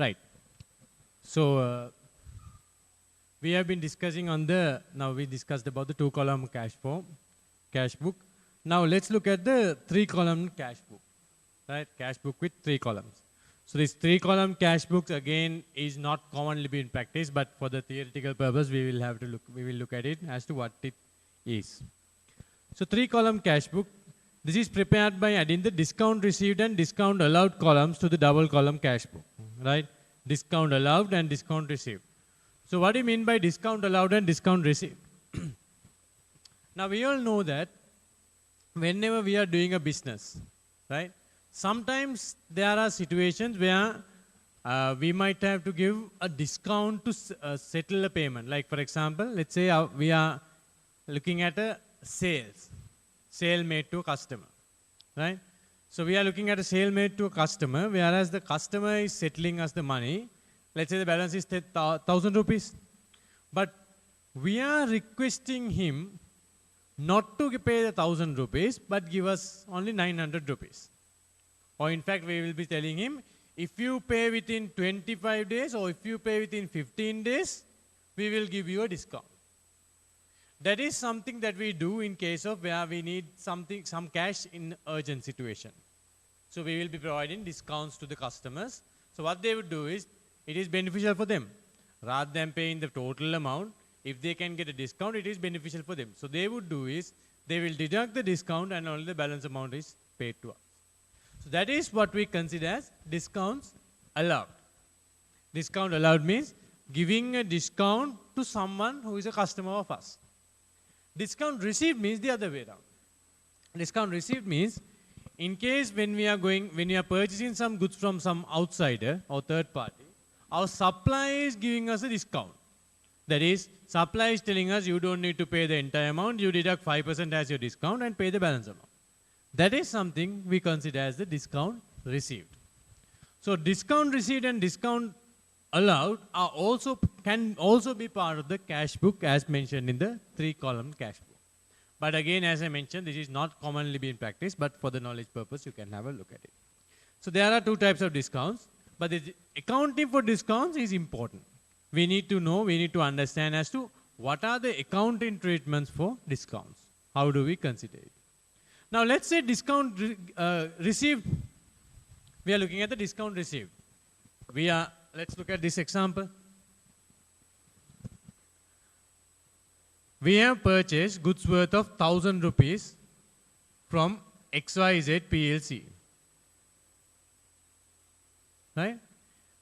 Right. So we have been discussing on the, now we discussed about the 2-column cash book. Now let's look at the 3-column cash book, right? Cash book with 3 columns. So this 3-column cash books again is not commonly being practiced, but for the theoretical purpose we will look at it as to what it is. So 3-column cash book, this is prepared by adding the discount received and discount allowed columns to the double column cash book, right? Discount allowed and discount received. So what do you mean by discount allowed and discount received? Now we all know that whenever we are doing a business, right? Sometimes there are situations where we might have to give a discount to settle a payment. Like for example, let's say we are looking at a sale made to a customer, right? So we are looking at a sale made to a customer, whereas the customer is settling us the money. Let's say the balance is 1,000 rupees. But we are requesting him not to pay the 1,000 rupees, but give us only 900 rupees. Or in fact, we will be telling him, if you pay within 25 days or if you pay within 15 days, we will give you a discount. That is something that we do in case of where we need some cash in urgent situation. So we will be providing discounts to the customers. So what they would do is, it is beneficial for them. Rather than paying the total amount, if they can get a discount, it is beneficial for them. So they would do is, they will deduct the discount and only the balance amount is paid to us. So that is what we consider as discounts allowed. Discount allowed means giving a discount to someone who is a customer of us. Discount received means the other way around. Discount received means in case when we are purchasing some goods from some outsider or third party, our supplier is giving us a discount. That is, supplier is telling us you don't need to pay the entire amount, you deduct 5% as your discount and pay the balance amount. That is something we consider as the discount received. So discount received and discount allowed can also be part of the cash book as mentioned in the 3-column cash book. But again, as I mentioned, this is not commonly being practiced, but for the knowledge purpose, you can have a look at it. So there are 2 types of discounts, but the accounting for discounts is important. We need to know, we need to understand as to what are the accounting treatments for discounts. How do we consider it? Now let's say discount received. We are looking at the discount received. Let's look at this example. We have purchased goods worth of 1,000 rupees from XYZ PLC. Right?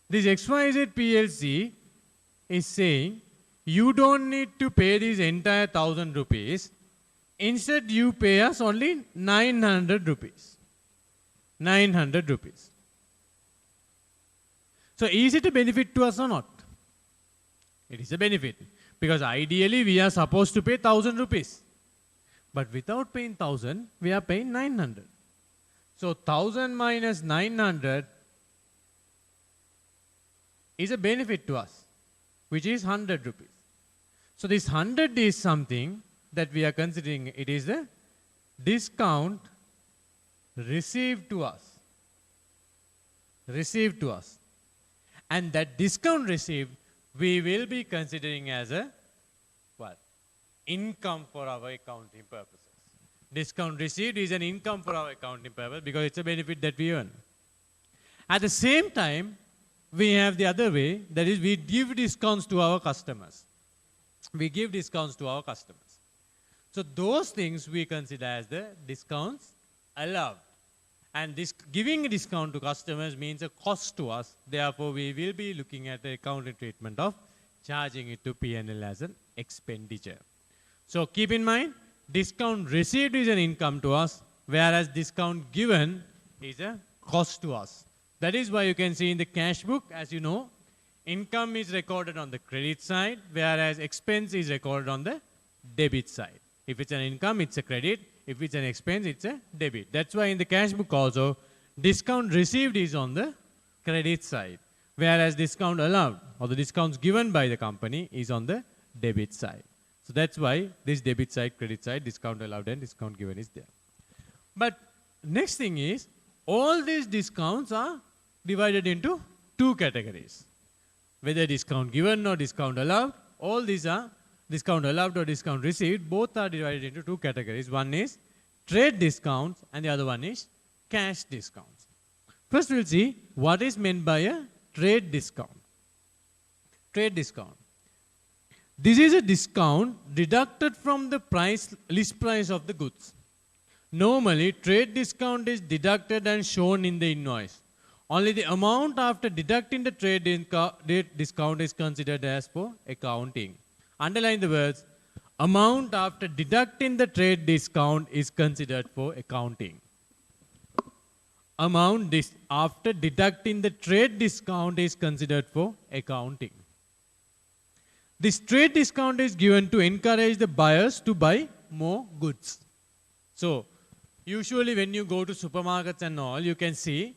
This XYZ PLC is saying, you don't need to pay this entire 1,000 rupees. Instead, you pay us only 900 rupees. 900 rupees. So is it a benefit to us or not? It is a benefit. Because ideally, we are supposed to pay 1,000 rupees. But without paying 1,000, we are paying 900. So 1,000 minus 900 is a benefit to us, which is 100 rupees. So this 100 is something that we are considering. It is the discount received to us. Received to us. And that discount received, we will be considering as a what? Income for our accounting purposes. Discount received is an income for our accounting purpose because it's a benefit that we earn. At the same time, we have the other way, that is we give discounts to our customers. We give discounts to our customers. So those things we consider as the discounts allowed. And this giving a discount to customers means a cost to us. Therefore, we will be looking at the accounting treatment of charging it to P&L as an expenditure. So keep in mind, discount received is an income to us, whereas discount given is a cost to us. That is why you can see in the cash book, as you know, income is recorded on the credit side, whereas expense is recorded on the debit side. If it's an income, it's a credit. If it's an expense, it's a debit. That's why in the cash book also, discount received is on the credit side, whereas discount allowed or the discounts given by the company is on the debit side. So that's why this debit side, credit side, discount allowed and discount given is there. But next thing is, all these discounts are divided into two categories. Whether discount given or discount allowed, all these are discount allowed or discount received, both are divided into two categories. One is trade discounts and the other one is cash discounts. First we'll see what is meant by a trade discount. Trade discount. This is a discount deducted from the list price of the goods. Normally, trade discount is deducted and shown in the invoice. Only the amount after deducting the trade discount is considered as for accounting. Underline the words, amount after deducting the trade discount is considered for accounting. Amount after deducting the trade discount is considered for accounting. This trade discount is given to encourage the buyers to buy more goods. So, usually when you go to supermarkets and all, you can see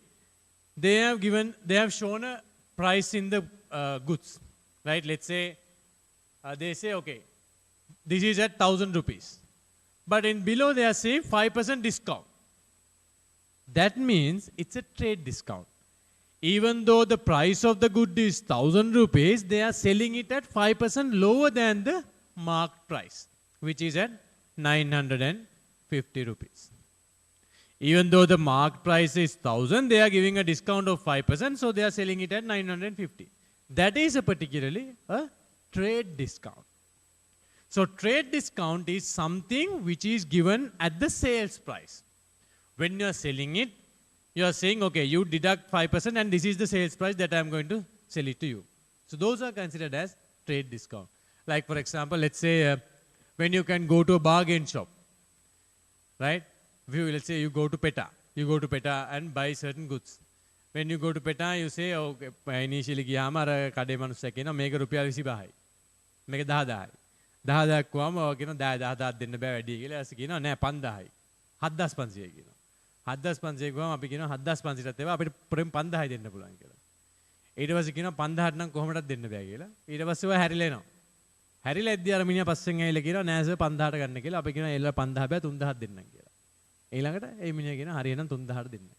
they have shown a price in the goods, right? Let's say they say, okay, this is at 1,000 rupees, but in below they are saying 5% discount. That means it's a trade discount. Even though the price of the good is 1,000 rupees, they are selling it at 5% lower than the marked price, which is at 950 rupees. Even though the marked price is 1,000, they are giving a discount of 5%, so they are selling it at 950. That is particularly a trade discount. So trade discount is something which is given at the sales price. When you are selling it, you are saying, okay, you deduct 5% and this is the sales price that I am going to sell it to you. So those are considered as trade discount. Like for example, let's say when you can go to a bargain shop, right? Let's say you go to PETA. You go to PETA and buy certain goods. When you go to PETA, you say, okay, initially ගියාම අර කඩේ මිනිස්සෙක් කියනවා මේක රුපියල් 25යි. මේක 10000යි. 10000ක් වුවම ඔය කියනවා 10000ක් දෙන්න බෑ වැඩි කියලා. ඊට පස්සේ කියනවා නෑ 5000යි. 7500යි කියනවා. 7500 ගාම අපි කියනවා 7500ටත් ඒවා අපිට ප්‍රේම 5000යි දෙන්න පුළුවන් කියලා. ඊට පස්සේ කියනවා 5000ට නම් කොහොමදත් දෙන්න බෑ කියලා. ඊට පස්සේ ඔය හැරිලා එනවා. හැරිලා එද්දී අර මිනිහා පස්සෙන් ඇවිල්ලා කියනවා නෑ සර් 5000ට ගන්න කියලා. අපි කියනවා එල්ල 5000 බෑ 3000ක් දෙන්නම් කියලා. ඊළඟට ඒ මිනිහා කියනවා හරි එහෙනම් 3000ට දෙන්න.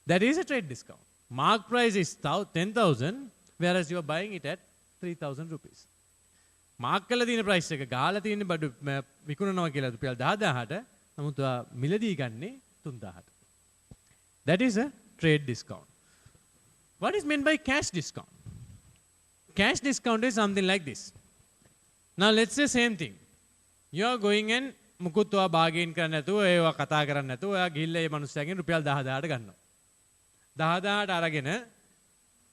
That is a trade discount. Mark price is 10,000 whereas you are buying it at 3,000 rupees. Mark කරලා තියෙන price එක ගහලා තියෙන බඩු විකුණනවා කියලා රුපියල් 10000ට නමුත් මිලදී ගන්නේ 3,000ට. That is a trade discount. What is meant by cash discount? Cash discount is something like this. Now let's say same thing. You are going and මුකුත් ඔයා bargain කරන්න නැතුව ඒවා කතා කරන්න නැතුව ඔයා ගිහිල්ලා මේ මිනිස්සයාගෙන් රුපියල් 10000ට ගන්නවා. 10000ට අරගෙන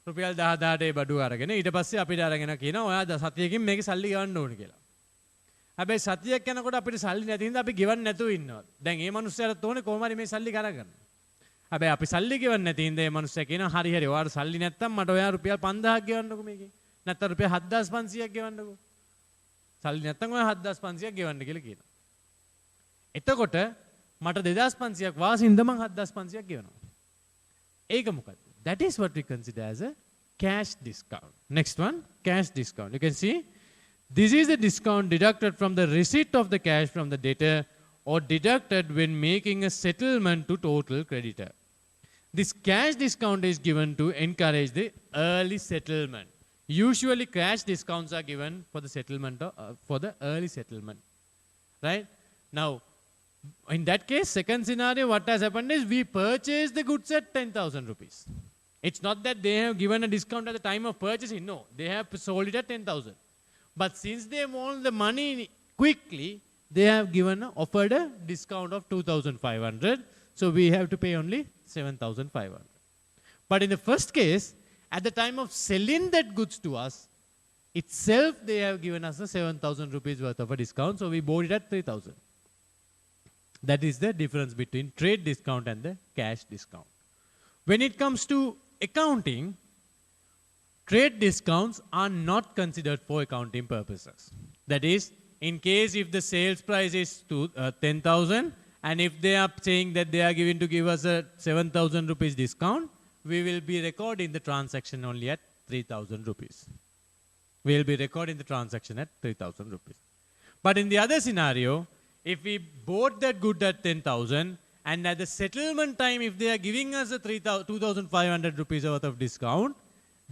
රුපියල් 10000ට ඒ බඩුව අරගෙන ඊට පස්සේ අපිට අරගෙන කියනවා ඔයා සතියකින් මේකේ සල්ලි ගන්න ඕනේ කියලා. හැබැයි සතියක් යනකොට අපිට සල්ලි නැති හින්දා අපි ගෙවන්න නැතුව ඉන්නවා. දැන් මේ මිනිස්සයාට ඕනේ කොහොම හරි මේ සල්ලි ගන්න. හැබැයි අපි සල්ලි ගෙවන්න නැති හින්දා මේ මිනිස්සයා කියනවා හරි හරි ඔයාට සල්ලි නැත්තම් මට ඔයා රුපියල් 5000ක් ගෙවන්නකෝ මේකේ. නැත්තම් රුපියල් 7500ක් ගෙවන්නකෝ. සල්ලි නැත්තම් ඔයා 7500ක් ගෙවන්න කියලා කියනවා. එතකොට මට 2500ක් වාසින්ද මං 7500ක් ගෙවනවා. ඒක මොකක්ද? That is what we consider as a cash discount. Next one, cash discount. You can see this is the discount deducted from the receipt of the cash from the debtor or deducted when making a settlement to total creditor. This cash discount is given to encourage the early settlement. Usually cash discounts are given for the settlement for the early settlement. Right? Now in that case, second scenario, what has happened is we purchased the goods at 10,000 rupees. It's not that they have given a discount at the time of purchasing. No, they have sold it at 10,000. But since they want the money quickly, they have offered a discount of 2,500. So we have to pay only 7,500. But in the first case, at the time of selling that goods to us, itself they have given us a 7,000 rupees worth of a discount. So we bought it at 3,000. That is the difference between trade discount and the cash discount. When it comes to accounting, trade discounts are not considered for accounting purposes. That is, in case if the sales price is 10,000 and if they are saying that they are going to give us a 7,000 rupees discount, we will be recording the transaction only at 3,000 rupees. We will be recording the transaction at 3,000 rupees. But in the other scenario, if we bought that good at 10,000 and at the settlement time, if they are giving us a 2,500 rupees worth of discount,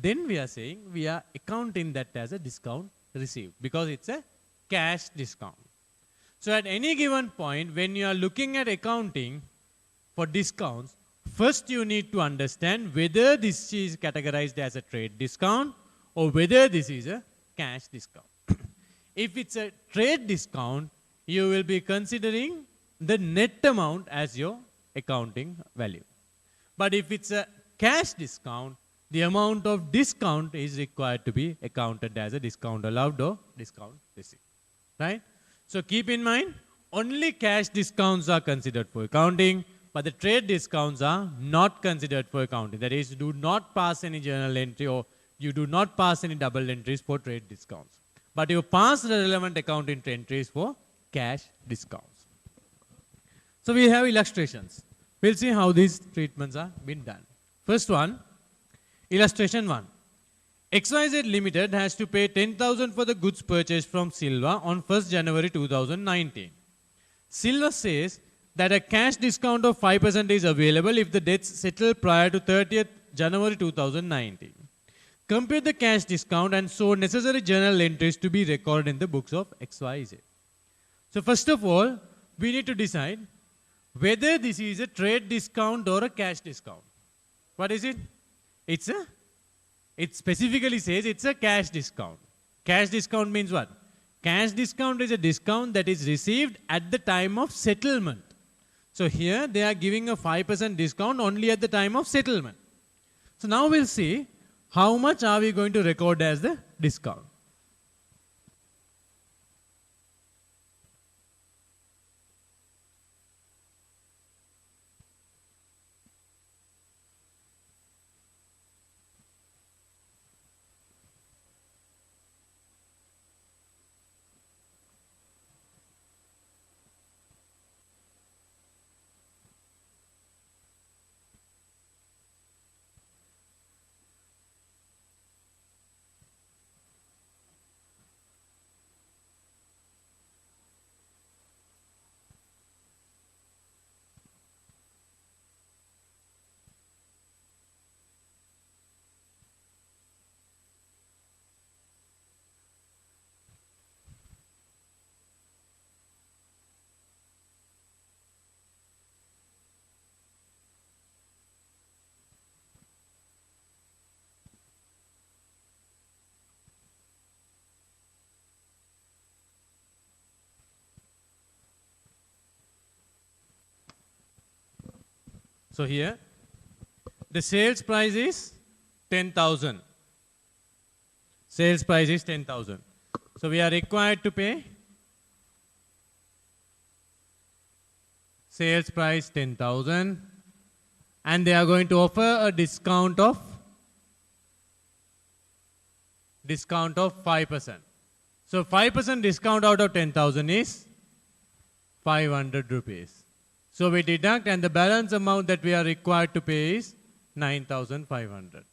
then we are saying we are accounting that as a discount received because it's a cash discount. So at any given point, when you are looking at accounting for discounts, first you need to understand whether this is categorized as a trade discount or whether this is a cash discount. If it's a trade discount, you will be considering the net amount as your accounting value. But if it's a cash discount, the amount of discount is required to be accounted as a discount allowed or discount received. Right? So keep in mind, only cash discounts are considered for accounting, but the trade discounts are not considered for accounting. That is, you do not pass any journal entry or you do not pass any double entries for trade discounts. But you pass the relevant accounting entries for cash discounts. So we have illustrations. We'll see how these treatments are being done. First one, illustration 1. XYZ Limited has to pay 10,000 for the goods purchased from Silva on 1st January 2019. Silva says that a cash discount of 5% is available if the debts settle prior to 30th January 2019. Compute the cash discount and so necessary journal entries to be recorded in the books of XYZ. So first of all, we need to decide whether this is a trade discount or a cash discount. What is it? It specifically says it's a cash discount. Cash discount means what? Cash discount is a discount that is received at the time of settlement. So here they are giving a 5% discount only at the time of settlement. So now we'll see how much are we going to record as the discount. So here, the sales price is 10,000. Sales price is 10,000. So we are required to pay sales price 10,000 and they are going to offer a discount of 5%. So 5% discount out of 10,000 is 500 rupees. So we deduct and the balance amount that we are required to pay is 9,500.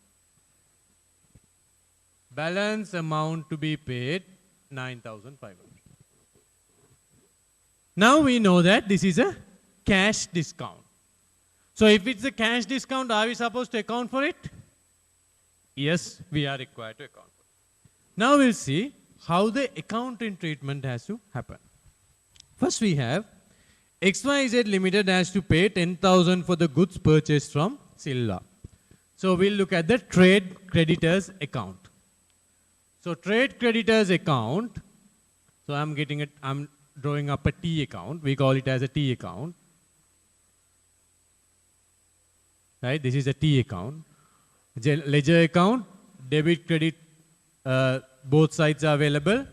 Balance amount to be paid 9,500. Now we know that this is a cash discount. So if it's a cash discount, are we supposed to account for it? Yes, we are required to account for it. Now we'll see how the accounting treatment has to happen. First we have XYZ Limited has to pay 10,000 for the goods purchased from Silva. So we'll look at the trade creditors account. So trade creditors account, so I'm drawing up a T account. We call it as a T account. Right, this is a T account. Ledger account, debit, credit, both sides are available.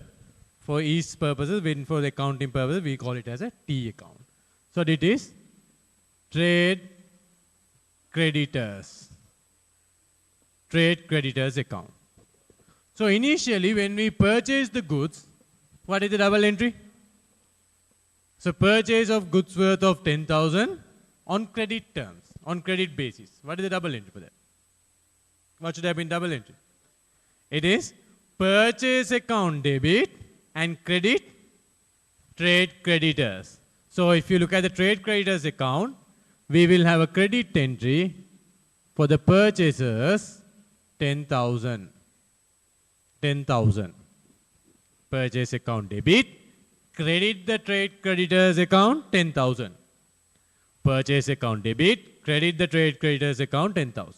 For each purposes, for the accounting purposes, we call it as a T account. So it is trade creditors account. So initially when we purchase the goods, what is the double entry? So purchase of goods worth of 10,000 on credit terms, on credit basis. What is the double entry for that? What should have been double entry? It is purchase account debit and credit trade creditors. So if you look at the trade creditors account, we will have a credit entry for the purchasers 10,000. 10,000. Purchase account debit. Credit the trade creditors account 10,000. Purchase account debit. Credit the trade creditors account 10,000.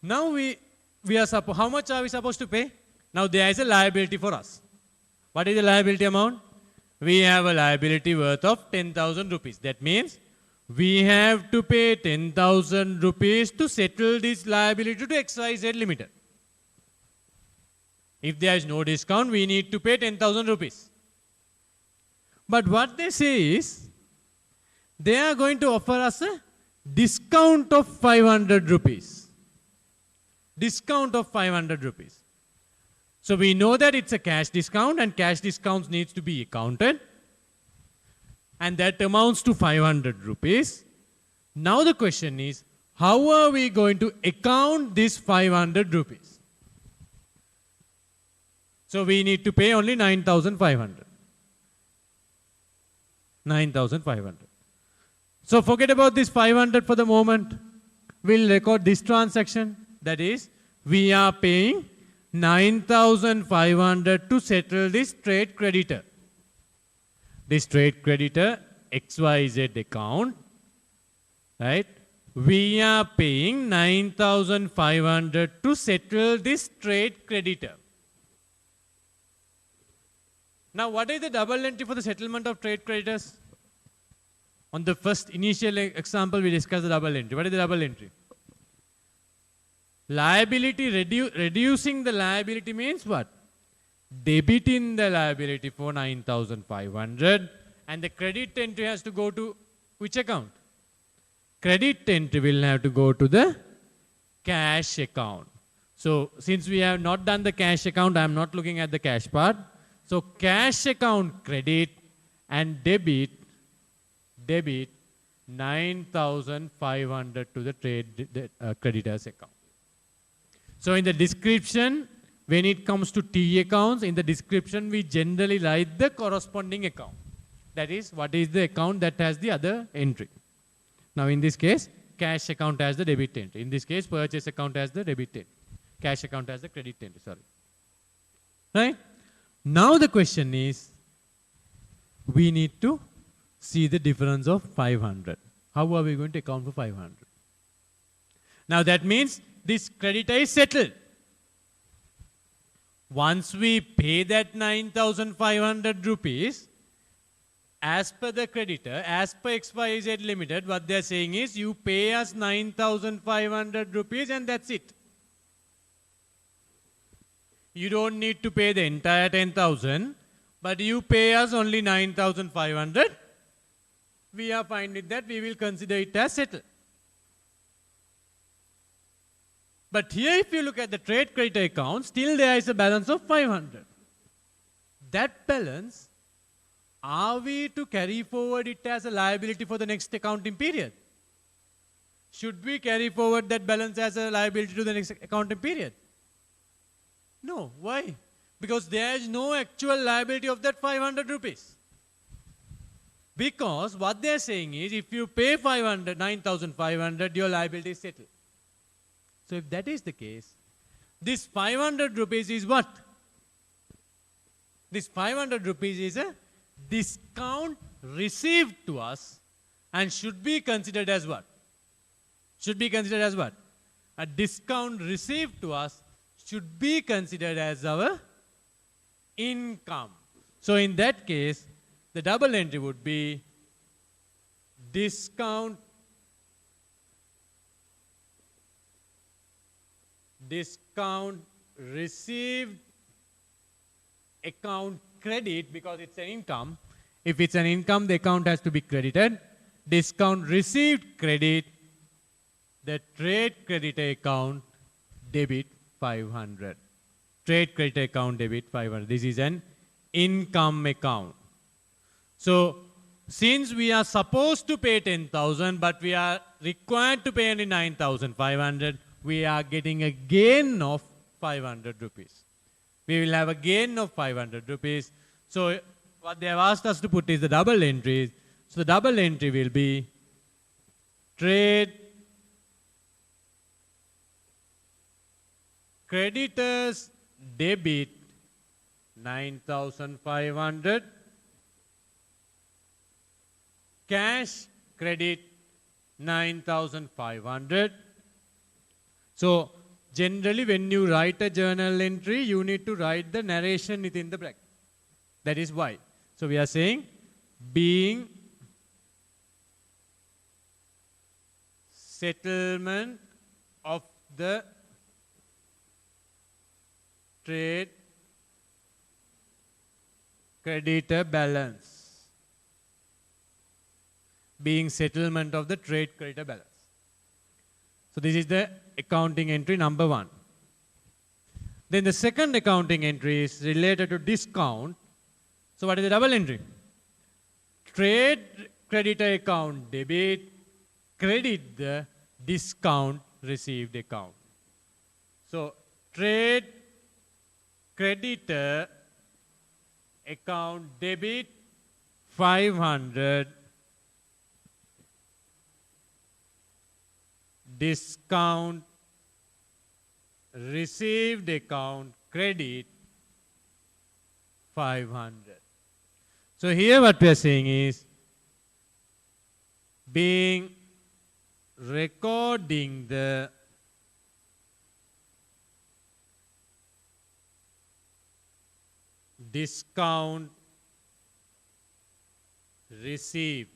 Now how much are we supposed to pay? Now there is a liability for us. What is the liability amount? We have a liability worth of 10,000 rupees. That means we have to pay 10,000 rupees to settle this liability to XYZ Limited. If there is no discount, we need to pay 10,000 rupees. But what they say is, they are going to offer us a discount of 500 rupees. Discount of 500 rupees. So we know that it's a cash discount and cash discounts needs to be accounted. And that amounts to 500 rupees. Now the question is, how are we going to account this 500 rupees? So we need to pay only 9,500. 9,500. So forget about this 500 for the moment. We'll record this transaction. That is, we are paying 9,500 to settle this trade creditor. This trade creditor XYZ account, right? We are paying 9,500 to settle this trade creditor. Now, what is the double entry for the settlement of trade creditors? On the first initial example, we discussed the double entry. What is the double entry? Liability, reducing the liability means what? Debiting the liability for 9,500 and the credit entry has to go to which account? Credit entry will have to go to the cash account. So, since we have not done the cash account, I am not looking at the cash part. So, cash account credit and debit 9,500 to the trade creditors account. So, in the description, when it comes to T accounts, in the description we generally write the corresponding account. That is, what is the account that has the other entry. Now, in this case, cash account has the debit entry. In this case, purchase account has the debit entry. Cash account has the credit entry, sorry. Right? Now the question is, we need to see the difference of 500. How are we going to account for 500? Now that means this creditor is settled. Once we pay that 9,500 rupees, as per the creditor, as per XYZ Limited, what they are saying is, you pay us 9,500 rupees and that's it. You don't need to pay the entire 10,000, but you pay us only 9,500. We are fine with that. We will consider it as settled. But here, if you look at the trade creditor account, still there is a balance of 500. That balance, are we to carry forward it as a liability for the next accounting period? Should we carry forward that balance as a liability to the next accounting period? No. Why? Because there is no actual liability of that 500 rupees. Because what they are saying is, if you pay 9,500, your liability is settled. So if that is the case, this 500 rupees is what? This 500 rupees is a discount received to us and should be considered as what? Should be considered as what? A discount received to us should be considered as our income. So in that case, the double entry would be discount received account credit, because it's an income. If it's an income, the account has to be credited. Discount received credit, the trade creditor account debit 500. Trade creditor account debit 500. This is an income account. So, since we are supposed to pay 10,000, but we are required to pay only 9,500, we are getting a gain of 500 rupees. We will have a gain of 500 rupees. So, what they have asked us to put is the double entries. So, the double entry will be trade creditors debit 9,500, cash credit 9,500. So generally when you write a journal entry, you need to write the narration within the bracket. That is why. So we are saying being settlement of the trade creditor balance. Being settlement of the trade creditor balance. So this is the accounting entry number 1. Then the second accounting entry is related to discount. So what is the double entry? Trade creditor account debit, credit the discount received account. So trade creditor account debit 500, discount received account credit 500. So here what we are saying is being recording the discount received,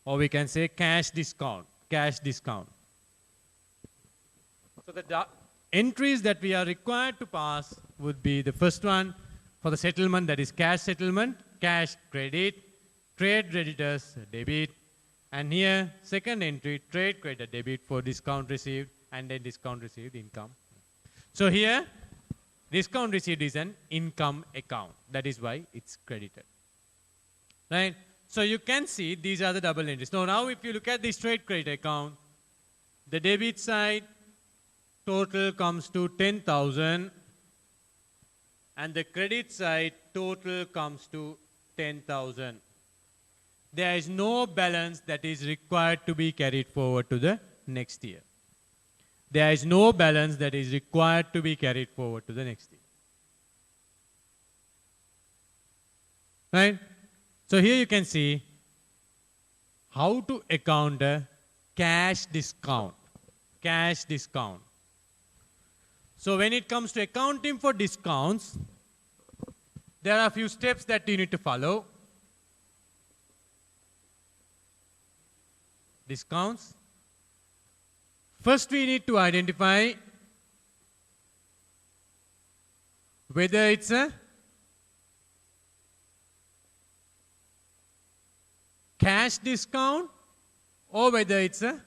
or we can say cash discount. So the entries that we are required to pass would be the first one for the settlement, that is cash settlement, cash credit, trade creditors debit, and here second entry trade creditor debit for discount received and then discount received income. So here discount received is an income account, that is why it's credited. Right? So you can see these are the double entries. Now if you look at this trade credit account, the debit side total comes to 10,000 and the credit side total comes to 10,000. There is no balance that is required to be carried forward to the next year. There is no balance that is required to be carried forward to the next year. Right? So here you can see how to account a cash discount. Cash discount. So when it comes to accounting for discounts, there are a few steps that you need to follow. Discounts. First we need to identify whether it's a cash discount or whether it's a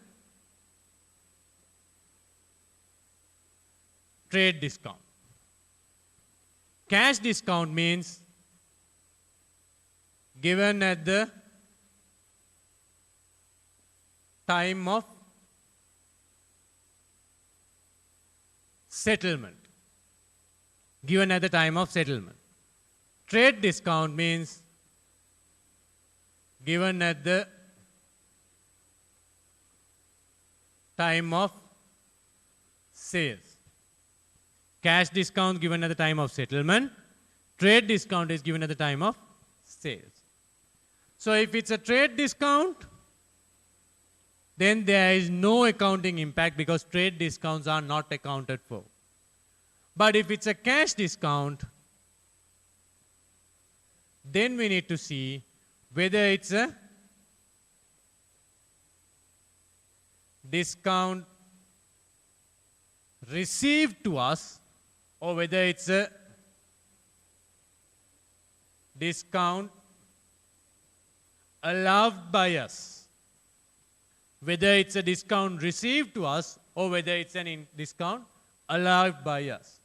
trade discount. Cash discount means given at the time of settlement. Given at the time of settlement. Trade discount means given at the time of sales. Cash discount given at the time of settlement. Trade discount is given at the time of sales. So if it's a trade discount, then there is no accounting impact because trade discounts are not accounted for. But if it's a cash discount, then we need to see whether it's a discount received to us or whether it's a discount allowed by us. Whether it's a discount received to us or whether it's an discount allowed by us.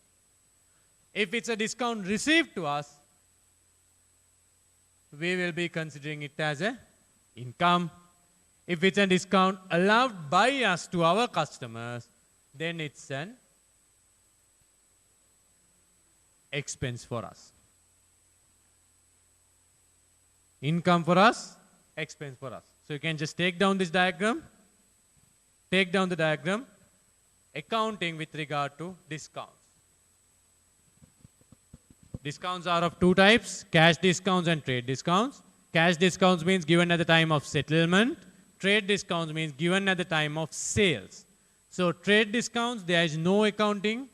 If it's a discount received to us, we will be considering it as an income. If it's a discount allowed by us to our customers, then it's an expense for us. Income for us, expense for us. So you can just take down this diagram. Take down the diagram. accounting with regard to discounts. Discounts are of two types, cash discounts and trade discounts. Cash discounts means given at the time of settlement. Trade discounts means given at the time of sales. So trade discounts, there is no accounting.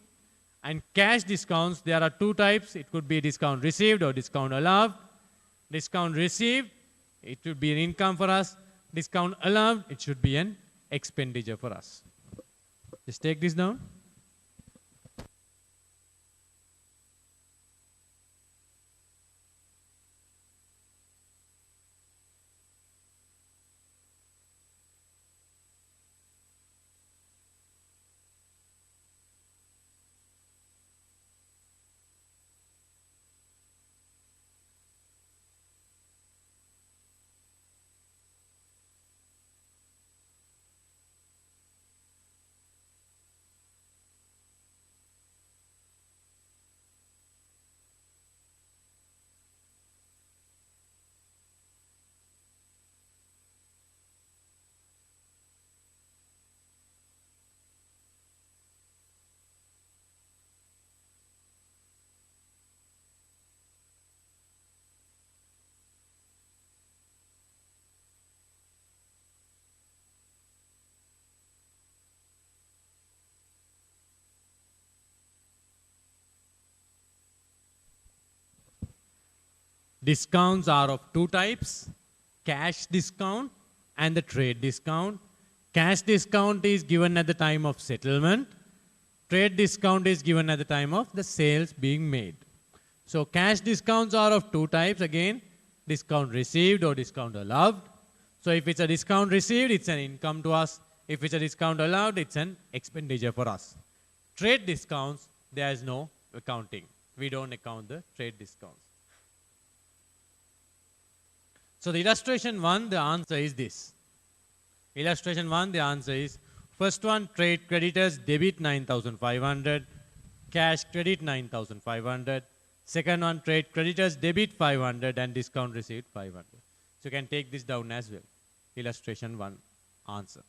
And cash discounts, there are two types. It could be discount received or discount allowed. Discount received, it should be an income for us. Discount allowed, it should be an expenditure for us. Just take this down. Discounts are of two types, cash discount and the trade discount. Cash discount is given at the time of settlement. Trade discount is given at the time of the sales being made. So cash discounts are of two types again, discount received or discount allowed. So if it's a discount received, it's an income to us. If it's a discount allowed, it's an expenditure for us. Trade discounts, there is no accounting. We don't account the trade discounts. So the illustration 1, the answer is this. Illustration 1, the answer is, first one, trade creditors debit 9,500, cash credit 9,500. Second one, trade creditors debit 500 and discount received 500. So you can take this down as well. Illustration 1, answer.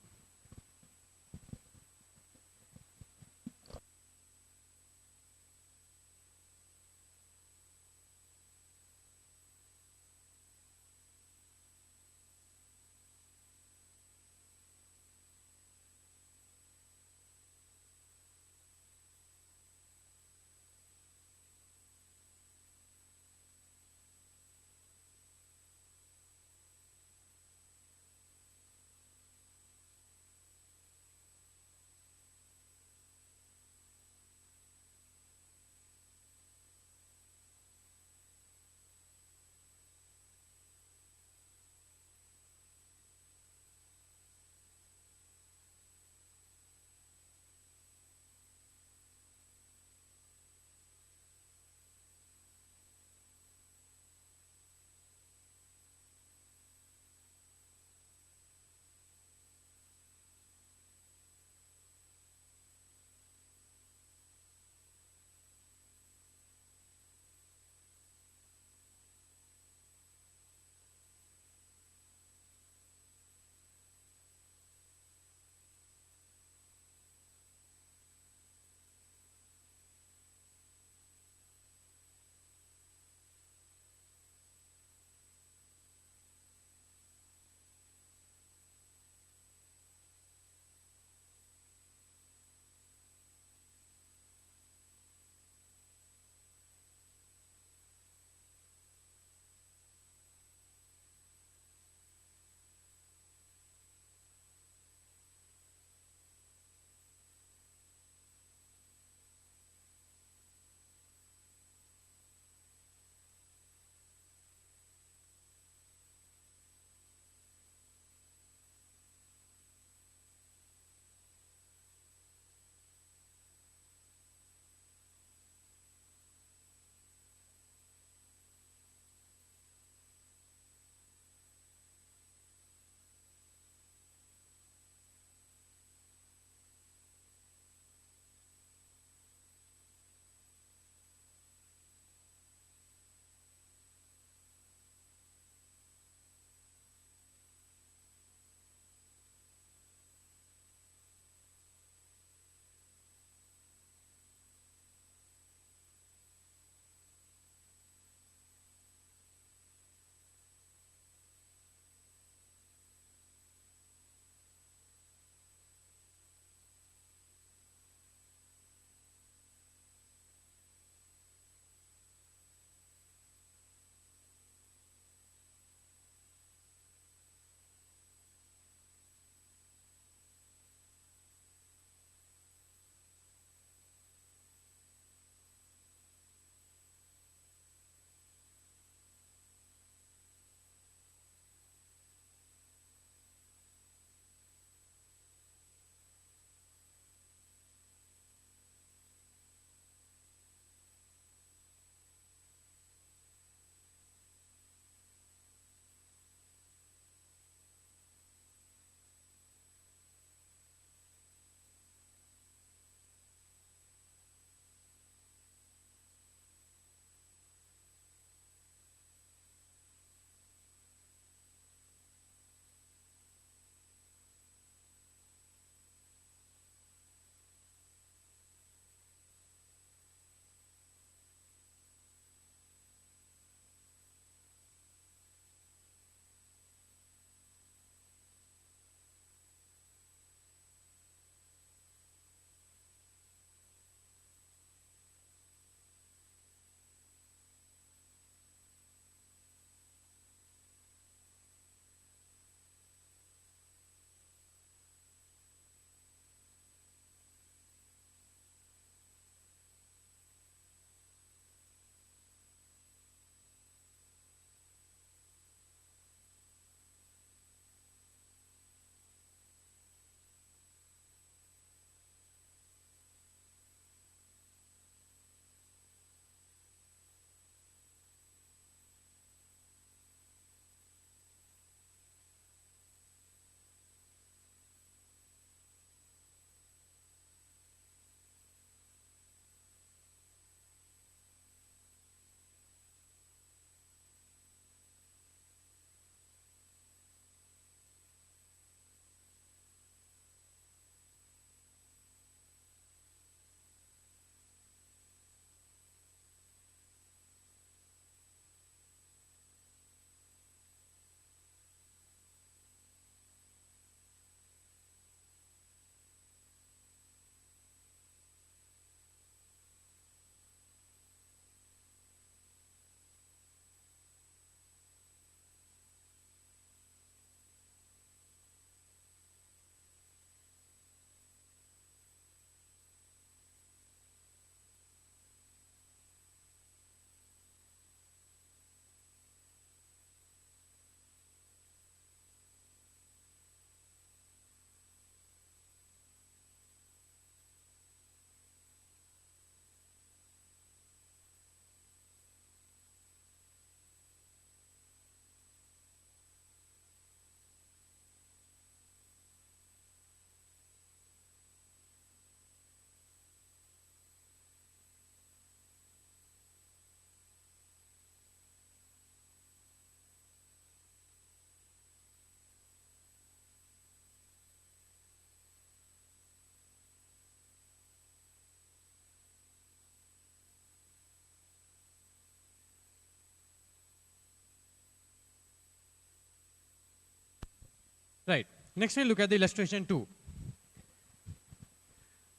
Right. Next we'll look at the illustration 2.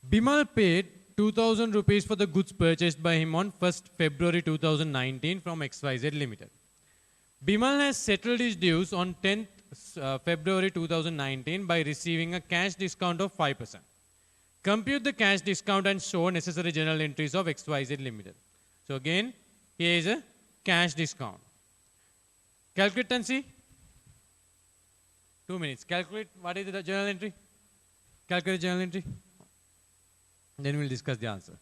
Bimal paid 2000 rupees for the goods purchased by him on 1st February 2019 from XYZ Limited. Bimal has settled his dues on 10th February 2019 by receiving a cash discount of 5%. Compute the cash discount and show necessary journal entries of XYZ Limited. So again, here is a cash discount. Calculate and see. 2 minutes. Calculate what is the journal entry. Calculate journal entry. Then we'll discuss the answer.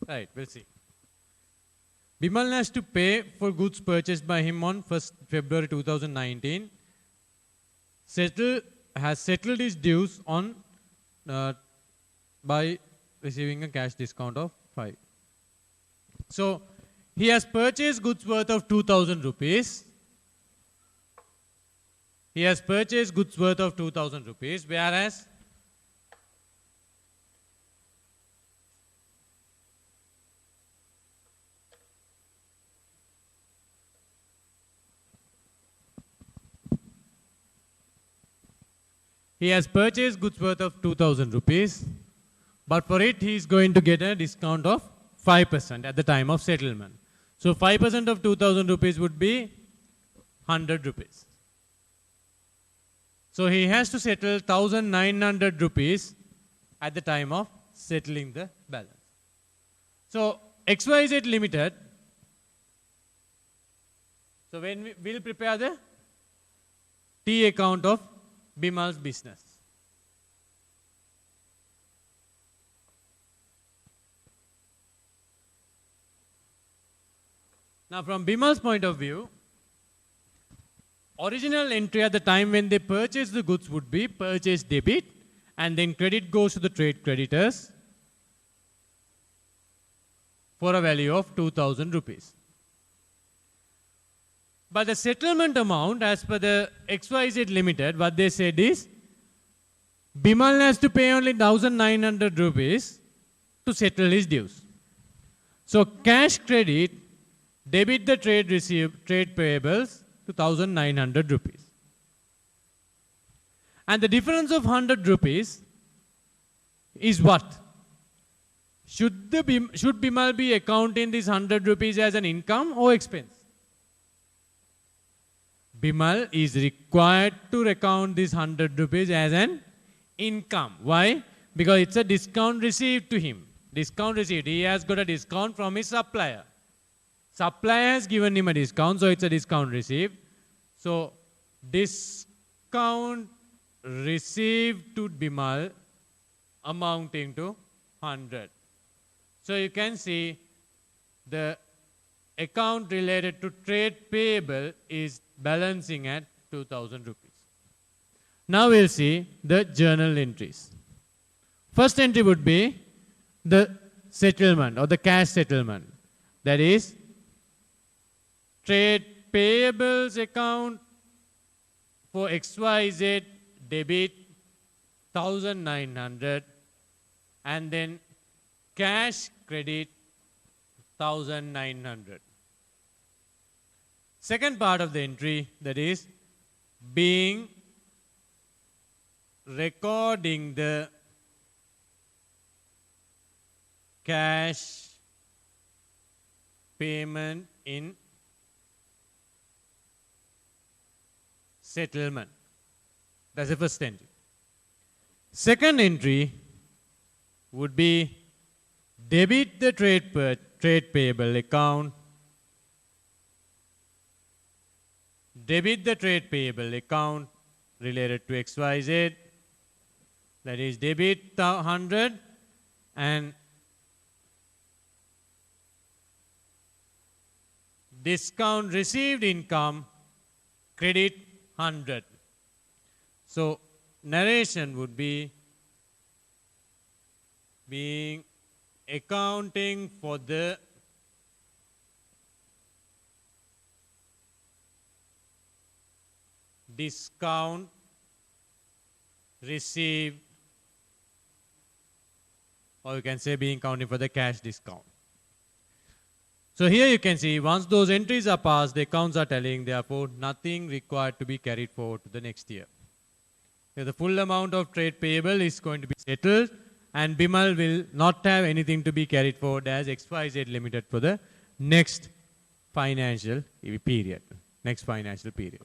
Right, we'll see. Bimal has to pay for goods purchased by him on 1st February 2019. Has settled his dues on by receiving a cash discount of 5. So he has purchased goods worth of 2000 rupees. He has purchased goods worth of 2000 rupees, whereas he has purchased goods worth of 2000 rupees, but for it he is going to get a discount of 5% at the time of settlement. So 5% of 2000 rupees would be 100 rupees. So he has to settle 1900 rupees at the time of settling the balance. So XYZ Limited, so when we will prepare the T account of Bimal's business. Now from Bimal's point of view, original entry at the time when they purchase the goods would be purchase debit, and then credit goes to the trade creditors for a value of 2000 rupees. But the settlement amount as per the XYZ Limited, what they said is, Bimal has to pay only 1900 rupees to settle his dues. So cash credit, debit the trade payables to 1900 rupees. And the difference of 100 rupees is what? Should Bimal be accounting this 100 rupees as an income or expense? Bimal is required to account this 100 rupees as an income. Why? Because it's a discount received to him. Discount received. He has got a discount from his supplier. Supplier has given him a discount, so it's a discount received. So discount received to Bimal amounting to 100. So you can see the account related to trade payable is balancing at 2000 rupees. Now we'll see the journal entries. First entry would be the settlement or the cash settlement. That is trade payables account for XYZ debit 1900 and then cash credit 1900. Second part of the entry, that is being recording the cash payment in settlement. That's the first entry. Second entry would be debit the trade payable account, debit the trade payable account related to XYZ, that is debit 100 and discount received income credit 100. So narration would be being accounting for the discount received, or you can say being counting for the cash discount. So here you can see once those entries are passed, the accounts are telling therefore nothing required to be carried forward to the next year. So the full amount of trade payable is going to be settled and Bimal will not have anything to be carried forward as XYZ Limited for the next financial period. Next financial period.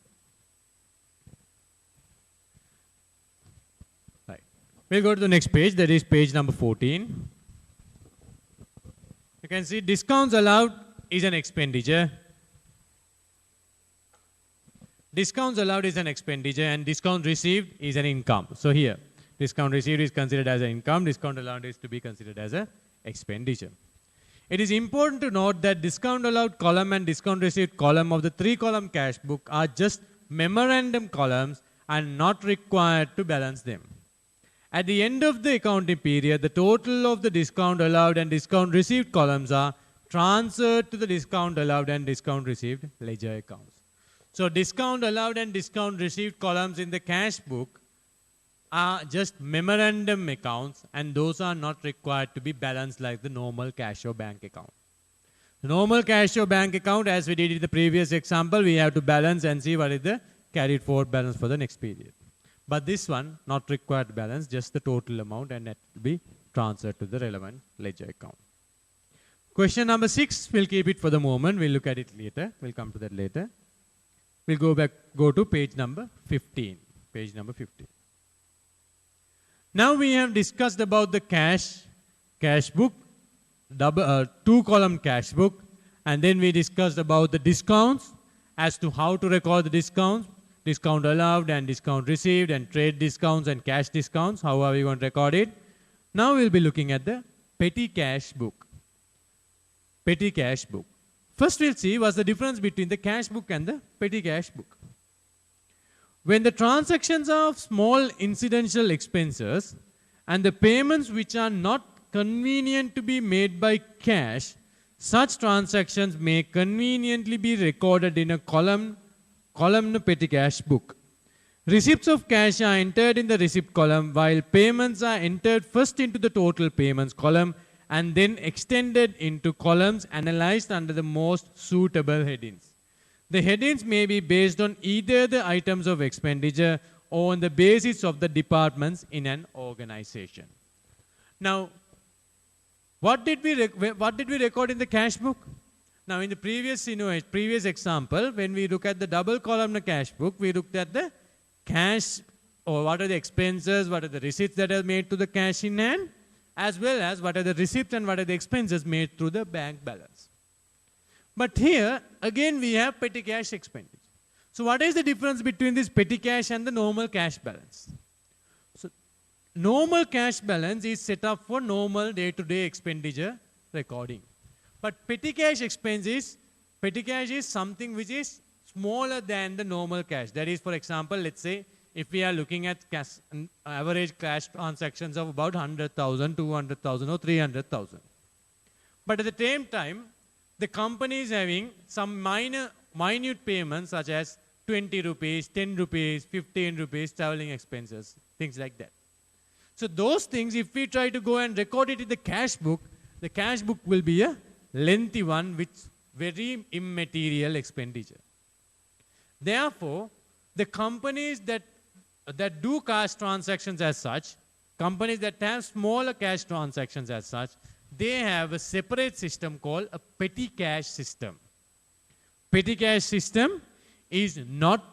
Right. We'll go to the next page, that is page number 14. You can see discounts allowed is an expenditure. Discounts allowed is an expenditure and discount received is an income. So here, discount received is considered as an income, discount allowed is to be considered as an expenditure. It is important to note that discount allowed column and discount received column of the 3-column cash book are just memorandum columns and not required to balance them. At the end of the accounting period, the total of the discount allowed and discount received columns are transferred to the discount allowed and discount received ledger accounts. So discount allowed and discount received columns in the cash book are just memorandum accounts and those are not required to be balanced like the normal cash or bank account. The normal cash or bank account, as we did in the previous example, we have to balance and see what is the carried forward balance for the next period. But this one, not required balance, just the total amount and that will be transferred to the relevant ledger account. Question number 6, we'll keep it for the moment. We'll look at it later. We'll come to that later. We'll go to page number 15. Page number 15. Now we have discussed about the cash book, 2-column cash book, and then we discussed about the discounts as to how to record the discounts, discount allowed and discount received and trade discounts and cash discounts, how are we going to record it. Now we'll be looking at the petty cash book. Petty cash book. First we'll see what's the difference between the cash book and the petty cash book. When the transactions are of small incidental expenses and the payments which are not convenient to be made by cash, such transactions may conveniently be recorded in a column petty cash book. Receipts of cash are entered in the receipt column while payments are entered first into the total payments column and then extended into columns analyzed under the most suitable headings. The headings may be based on either the items of expenditure or on the basis of the departments in an organization. Now, what did we record in the cash book? Now, in the previous example, when we look at the double columnar cash book, we looked at the cash, or what are the expenses, what are the receipts that are made to the cash in hand, as well as what are the receipts and what are the expenses made through the bank balance. But here, again, we have petty cash expenditure. So what is the difference between this petty cash and the normal cash balance? So normal cash balance is set up for normal day-to-day expenditure recording. But petty cash is something which is smaller than the normal cash. That is, for example, let's say, if we are looking at average cash transactions of about 100,000, 200,000 or 300,000. But at the same time, the company is having some minute payments such as 20 rupees, 10 rupees, 15 rupees, traveling expenses, things like that. So those things, if we try to go and record it in the cash book will be a lengthy one with very immaterial expenditure. Therefore, the companies that do cash transactions as such, companies that have smaller cash transactions as such, they have a separate system called a petty cash system. Petty cash system is not,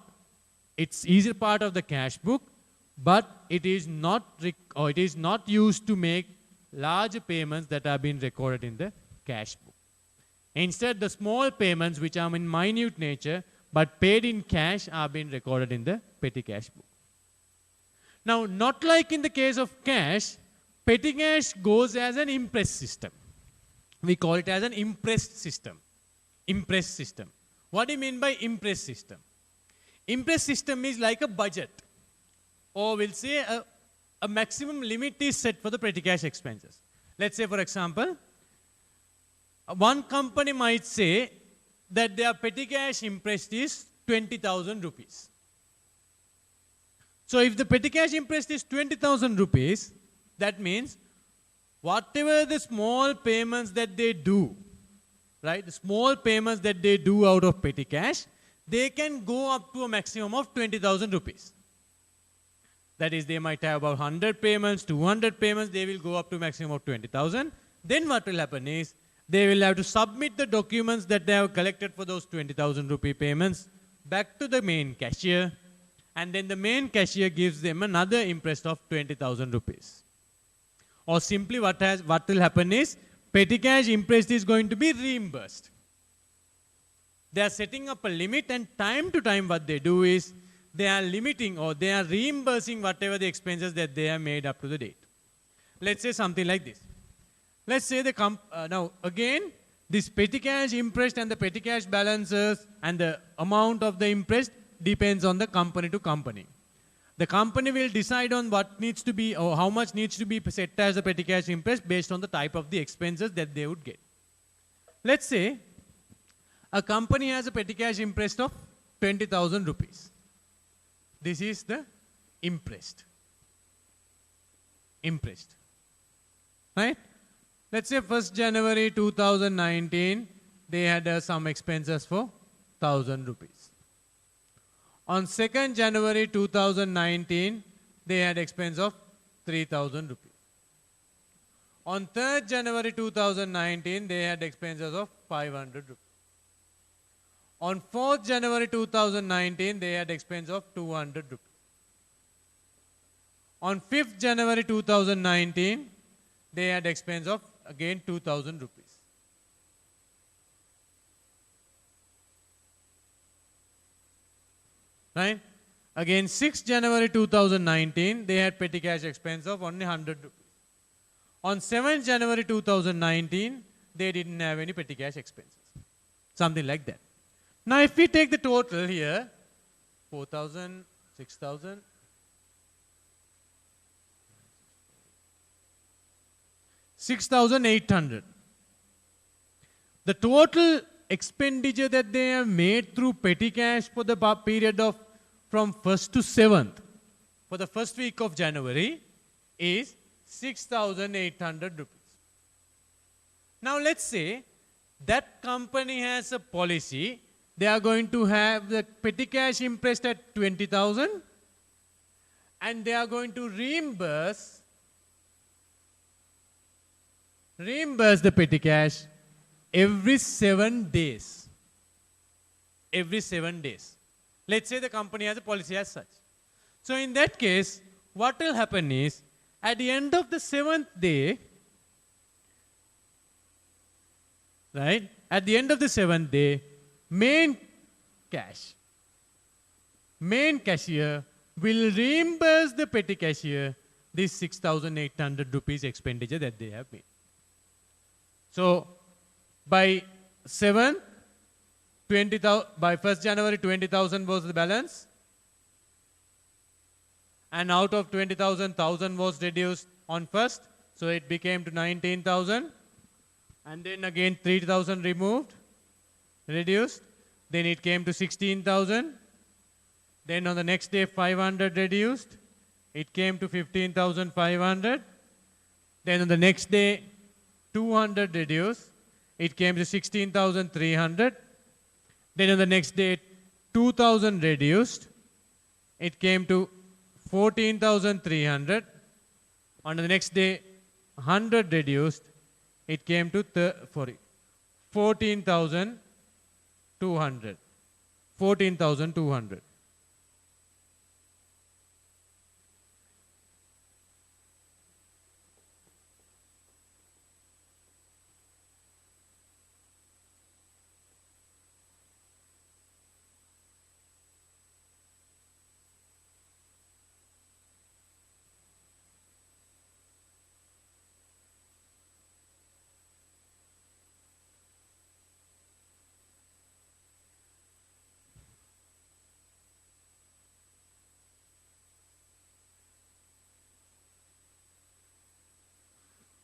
it is a part of the cash book, but it is not used to make large payments that are being recorded in the cash book. Instead, the small payments which are in minute nature but paid in cash are being recorded in the petty cash book. Now, not like in the case of cash, petty cash goes as an imprest system. We call it as an imprest system. Imprest system. What do you mean by imprest system? Imprest system is like a budget, or we'll say a maximum limit is set for the petty cash expenses. Let's say, for example, one company might say that their petty cash imprest is 20,000 rupees. So if the petty cash imprest is 20,000 rupees, that means whatever the small payments that they do, right, the small payments that they do out of petty cash, they can go up to a maximum of 20,000 rupees. That is, they might have about 100 payments, 200 payments, they will go up to a maximum of 20,000. Then what will happen is, they will have to submit the documents that they have collected for those 20,000 rupee payments back to the main cashier, and then the main cashier gives them another imprest of 20,000 rupees. Or simply what will happen is, petty cash imprest is going to be reimbursed. They are setting up a limit, and time to time what they do is, they are limiting or they are reimbursing whatever the expenses that they have made up to the date. Let's say something like this. Let's say now again, this petty cash imprest and the petty cash balances and the amount of the imprest depends on the company to company. The company will decide on what needs to be or how much needs to be set as a petty cash imprest based on the type of the expenses that they would get. Let's say a company has a petty cash imprest of 20,000 rupees. This is the imprest. Imprest. Right? Let's say 1st January 2019, they had some expenses for 1,000 rupees. On 2nd January 2019, they had expense of 3,000 rupees. On 3rd January 2019, they had expenses of 500 rupees. On 4th January 2019, they had expense of 200 rupees. On 5th January 2019, they had expense of again 2,000 rupees. Right? Again 6th January 2019, they had petty cash expense of only 100 rupees. On 7th January 2019, they didn't have any petty cash expenses. Something like that. Now if we take the total here, 4,000, 6,000, 6,800. The total expenditure that they have made through petty cash for the period of from 1st to 7th, for the first week of January, is 6,800 rupees. Now let's say that company has a policy, they are going to have the petty cash imprest at 20,000 and they are going to reimburse the petty cash every 7 days. Every 7 days. Let's say the company has a policy as such. So in that case, what will happen is, at the end of the 7th day, right? At the end of the 7th day, main cashier will reimburse the petty cashier this 6,800 rupees expenditure that they have made. So by 7th, by 1st January, 20,000 was the balance. And out of 20,000, 1,000 was reduced on 1st. So it became to 19,000. And then again 3,000 reduced. Then it came to 16,000. Then on the next day 500 reduced. It came to 15,500. Then on the next day 200 reduced. It came to 16,300. Then on the next day 2,000 reduced, it came to 14,300. On the next day, 100 reduced, it came to 14,200. 14,200.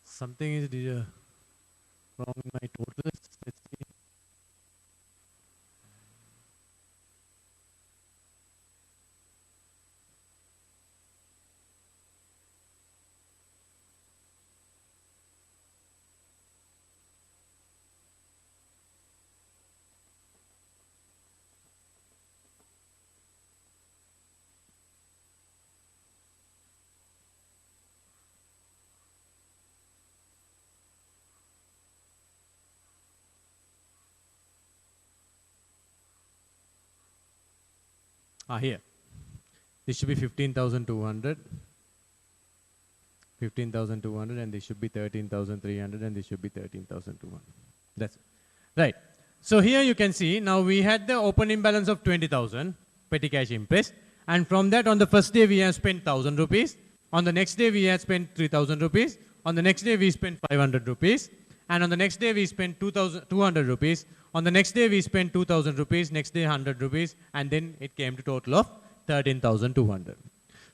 Something is wrong in my totals. Let's see. Here. This should be 15,200. 15,200, and this should be 13,300, and this should be 13,200. That's it. Right. So here you can see, now we had the opening balance of 20,000 petty cash impressed, and from that on the first day we have spent 1,000 rupees. On the next day we have spent 3,000 rupees. On the next day we spent 500 rupees. And on the next day we spent 200 rupees. On the next day we spent 2,000 rupees. Next day 100 rupees. And then it came to total of 13,200.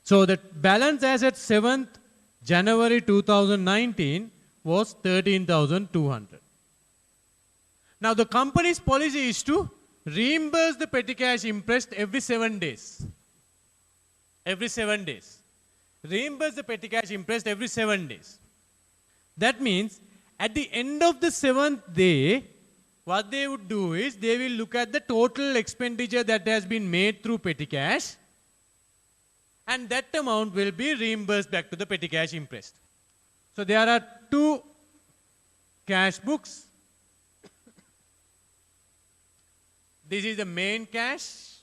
So the balance as at 7th January 2019 was 13,200. Now the company's policy is to reimburse the petty cash impressed every 7 days. Every 7 days. Reimburse the petty cash impressed every 7 days. That means at the end of the 7th day, what they would do is they will look at the total expenditure that has been made through petty cash, and that amount will be reimbursed back to the petty cash impressed. So there are two cash books. This is the main cash.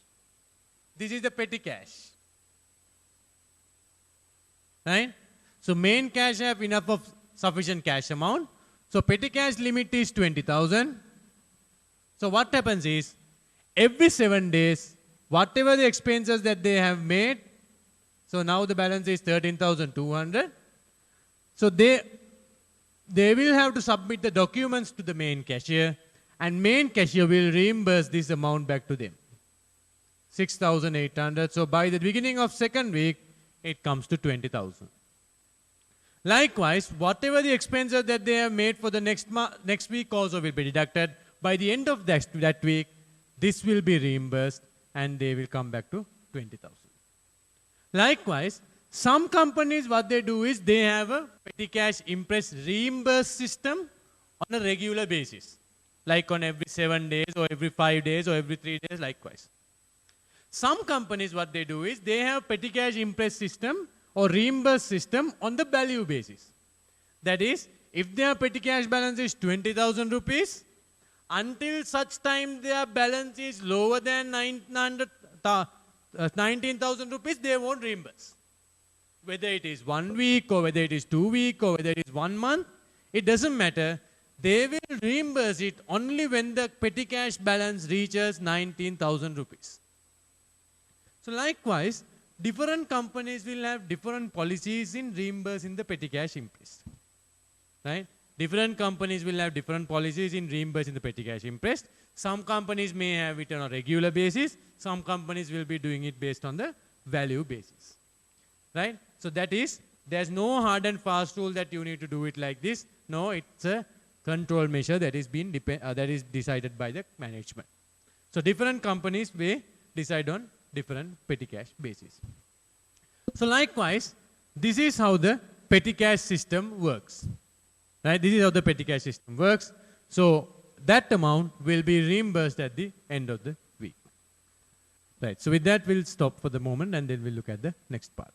This is the petty cash. Right? So main cash have enough of sufficient cash amount. So petty cash limit is 20,000. So what happens is, every 7 days, whatever the expenses that they have made, so now the balance is 13,200. So they will have to submit the documents to the main cashier, and main cashier will reimburse this amount back to them. 6,800. So by the beginning of second week, it comes to 20,000. Likewise, whatever the expenses that they have made for the next week also will be deducted. By the end of that week, this will be reimbursed and they will come back to 20,000. Likewise, some companies, what they do is they have a petty cash impress reimburse system on a regular basis. Like on every 7 days or every 5 days or every 3 days, likewise. Some companies, what they do is they have petty cash impress system or reimburse system on the value basis. That is, if their petty cash balance is 20,000 rupees, until such time their balance is lower than 19,000 rupees, they won't reimburse. Whether it is 1 week or whether it is 2 weeks or whether it is 1 month, it doesn't matter. They will reimburse it only when the petty cash balance reaches 19,000 rupees. So likewise, different companies will have different policies in reimbursing the petty cash impressed. Right? Different companies will have different policies in reimbursing the petty cash impressed. Some companies may have it on a regular basis. Some companies will be doing it based on the value basis. Right? So that is, there's no hard and fast rule that you need to do it like this. No, it's a control measure that is decided by the management. So different companies may decide on different petty cash basis. So likewise, this is how the petty cash system works. Right? This is how the petty cash system works. So that amount will be reimbursed at the end of the week. Right. So with that, we'll stop for the moment and then we'll look at the next part.